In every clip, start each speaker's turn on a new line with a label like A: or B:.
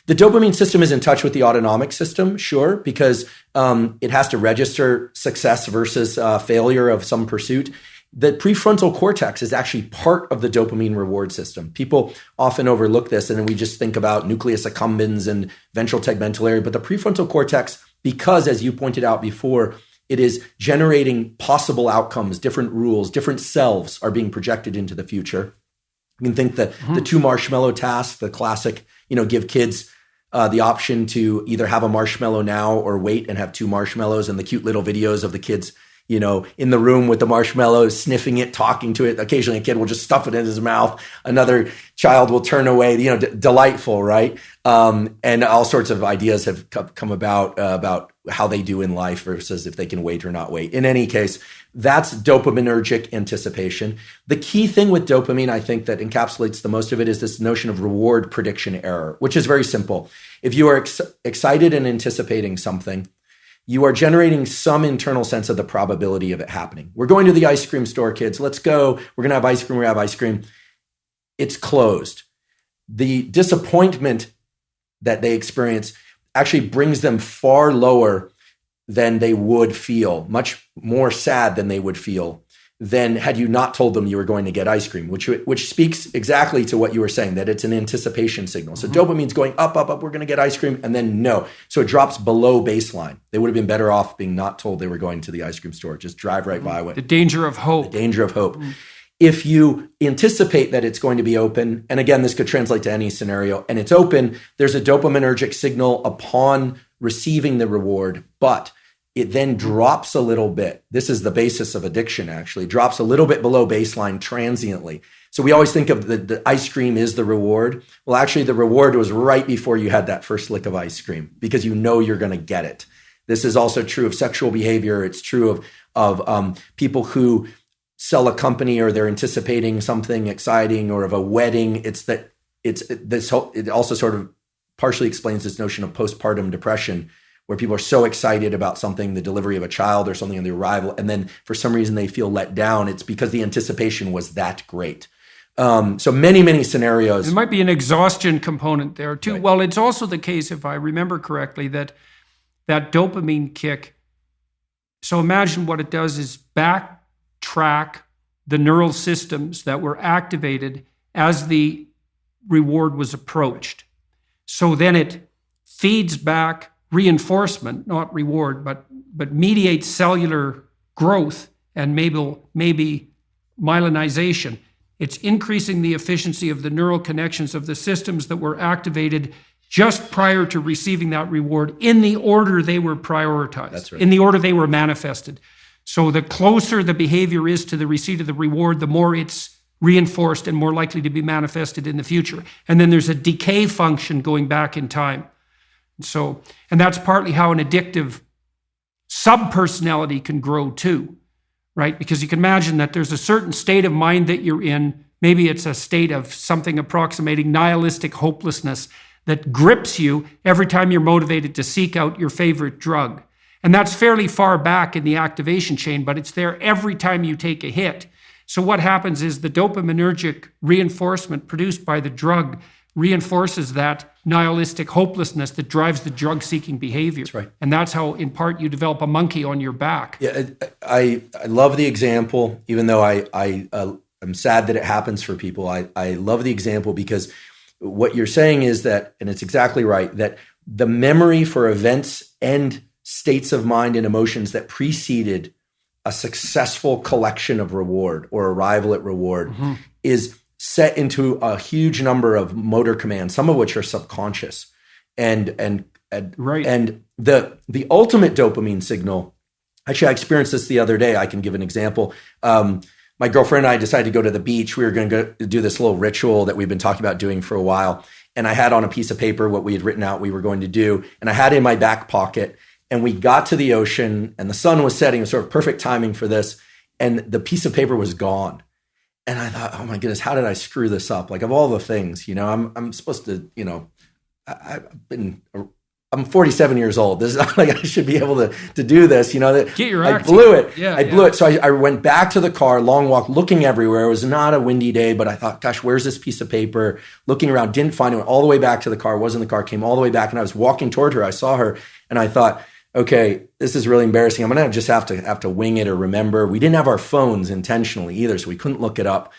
A: The dopamine system is in touch with the autonomic system, sure, because it has to register success versus failure of some pursuit. The prefrontal cortex is actually part of the dopamine reward system. People often overlook this, and then we just think about nucleus accumbens and ventral tegmental area. But the prefrontal cortex, because as you pointed out before, it is generating possible outcomes, different rules, different selves are being projected into the future. You can think that the 2 marshmallow task, the classic, give kids the option to either have a marshmallow now or wait and have 2 marshmallows, and the cute little videos of the kids in the room with the marshmallows, sniffing it, talking to it. Occasionally a kid will just stuff it in his mouth. Another child will turn away, delightful, right? And all sorts of ideas have come about how they do in life versus if they can wait or not wait. In any case, that's dopaminergic anticipation. The key thing with dopamine, I think, that encapsulates the most of it is this notion of reward prediction error, which is very simple. If you are excited and anticipating something, you are generating some internal sense of the probability of it happening. We're going to the ice cream store, kids. Let's go. We're going to have ice cream. We have ice cream. It's closed. The disappointment that they experience actually brings them far lower than they would feel, much more sad than they would feel than had you not told them you were going to get ice cream, which speaks exactly to what you were saying, that it's an anticipation signal. So dopamine's going up, we're going to get ice cream, and then no. So it drops below baseline. They would have been better off being not told they were going to the ice cream store. Just drive right by it.
B: The danger of hope.
A: The danger of hope. If you anticipate that it's going to be open, and again, this could translate to any scenario, and it's open, there's a dopaminergic signal upon receiving the reward, but it then drops a little bit. This is the basis of addiction, actually. Drops a little bit below baseline transiently. So we always think of the ice cream is the reward. Well, actually, the reward was right before you had that first lick of ice cream because you know you're going to get it. This is also true of sexual behavior. It's true of people who sell a company or they're anticipating something exciting, or of a wedding. It also sort of partially explains this notion of postpartum depression, where people are so excited about something, the delivery of a child or something on the arrival, and then for some reason they feel let down. It's because the anticipation was that great. So many scenarios.
B: There might be an exhaustion component there too.
A: Right.
B: Well, it's also the case, if I remember correctly, that dopamine kick, so imagine what it does is backtrack the neural systems that were activated as the reward was approached. So then it feeds back reinforcement, not reward, but mediates cellular growth and maybe myelinization. It's increasing the efficiency of the neural connections of the systems that were activated just prior to receiving that reward in the order they were prioritized,
A: That's right.
B: in the order they were manifested. So the closer the behavior is to the receipt of the reward, the more it's reinforced and more likely to be manifested in the future. And then there's a decay function going back in time. So, and that's partly how an addictive subpersonality can grow too, right? Because you can imagine that there's a certain state of mind that you're in. Maybe it's a state of something approximating nihilistic hopelessness that grips you every time you're motivated to seek out your favorite drug. And that's fairly far back in the activation chain, but it's there every time you take a hit. So what happens is the dopaminergic reinforcement produced by the drug reinforces that nihilistic hopelessness that drives the drug-seeking behavior.
A: That's right.
B: And that's how, in part, you develop a monkey on your back.
A: Yeah, I love the example, even though I'm sad that it happens for people. I love the example because what you're saying is that, and it's exactly right, that the memory for events and states of mind and emotions that preceded a successful collection of reward or arrival at reward is set into a huge number of motor commands, some of which are subconscious. And
B: Right.
A: And the ultimate dopamine signal, actually I experienced this the other day. I can give an example. My girlfriend and I decided to go to the beach. We were going to go do this little ritual that we've been talking about doing for a while. And I had on a piece of paper what we had written out we were going to do. And I had it in my back pocket. And we got to the ocean and the sun was setting. It was sort of perfect timing for this. And the piece of paper was gone. And I thought, oh my goodness, how did I screw this up? Like, of all the things, I'm supposed to, I've been I'm 47 years old. This is not like I should be able to do this.
B: Get your
A: I
B: act
A: blew it.
B: Yeah,
A: I blew it. So I went back to the car, long walk, looking everywhere. It was not a windy day, but I thought, gosh, where's this piece of paper? Looking around, didn't find it. Went all the way back to the car, was in the car, came all the way back, and I was walking toward her. I saw her, and I thought, okay, this is really embarrassing. I'm gonna just have to wing it or remember. We didn't have our phones intentionally either, so we couldn't look it up.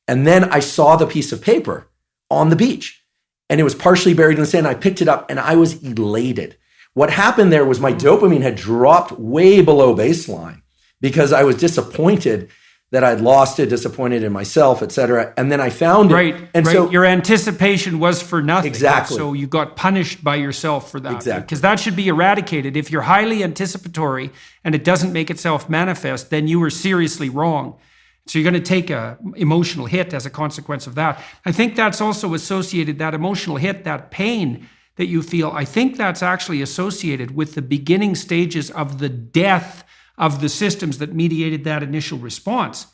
A: And then I saw the piece of paper on the beach, and it was partially buried in the sand. I picked it up, and I was elated. What happened there was my dopamine had dropped way below baseline because I was disappointed that I'd lost it, disappointed in myself, et cetera. And then I found it. And so
B: your anticipation was for nothing.
A: Exactly.
B: So you got punished by yourself for that.
A: Exactly.
B: Because that should be eradicated. If you're highly anticipatory and it doesn't make itself manifest, then you were seriously wrong. So you're going to take a emotional hit as a consequence of that. I think that's also associated, that emotional hit, that pain that you feel, I think that's actually associated with the beginning stages of the death of the systems that mediated that initial response.